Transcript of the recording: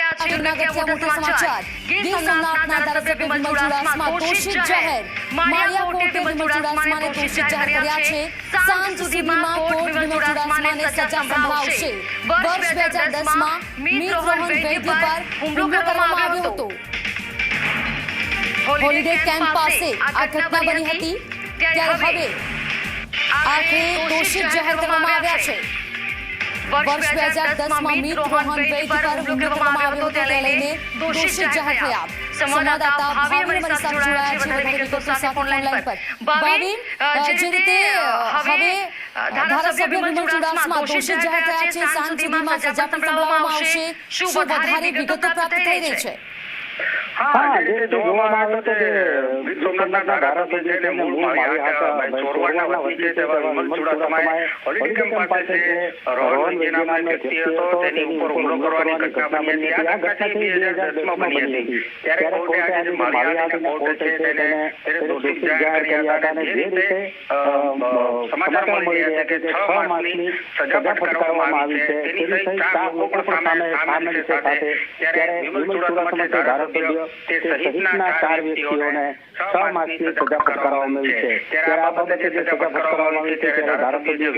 મોટા સમાચાર ગીર સોમનાથના ધારાસભ્ય વિમલ ચુડાસમા દોષિત જાહેર માળિયા કોર્ટે વિમલ ચુડાસમાને દોષિત જાહેર કર્યા છે સાંજ સુધીમાં કોર્ટ વિમલ ચુડાસમાને સજા સંભળાવશે વર્ષ 2010માં મીત રોહન વૈદ્ય પર હુમલો કરવામાં આવ્યો હતો હોલિડે કેમ્પ પાસે આ ઘટના બની હતી ત્યારે હવે આખરે દોષિત જાહેર કરવામાં આવ્યા છે વર્ષ 2010માં મીત રોહન વૈદ્ય પર હુમલો કરવામાં આવ્યો હતો તેને લઈને દોષિત જાહેર થયા સંવાદદાતા ભાવિન અમારી સાથે જોડાયા છે વધારે વિગતો સાથે ફોન લાઈન પર ભાવિન જે રીતે હવે ધારાસભ્ય વિમલ ચુડાસમા દોષિત જાહેર થયા છે સાંજ સુધીમાં સજા પણ સંભળાવવામાં આવશે શું વધારે વિગતો પ્રાપ્ત થઈ રહી છે हाँ જે રીતે જોવામાં આવે તો જે ગીર સોમનાથના ધારાસભ્ય છે તેને મૂળ માળિયા ચોરવાડના વતની છે તેવા વિમલ ચુડાસમાએ હોલિડે કેમ્પ પાસે જે રોહન વૈદ્ય નામનો વ્યક્તિ હતો તેની ઉપર હુમલો કરવાની ઘટના બની હતી આ ઘટના 2010માં બની હતી ત્યારે કોર્ટે આજે જે માળિયા કોર્ટ છે તેને દોષિત જાહેર કર્યા હતા અને જે રીતે સમાચાર મળી રહ્યા છે કે 6 માસની સજા ફટકારવામાં આવી છે તેની સહિત 4 લોકો પણ સામે છે સાથે ત્યારે વિમલ ચુડાસમા ધારાસભ્ય તે સહિતના 4 વ્યક્તિઓને 6 માસની સજા ફટકારવામાં આવી છે ત્યારે આ બાબતે જે સજા ફટકારવામાં આવી છે ત્યારે ધારાસભ્ય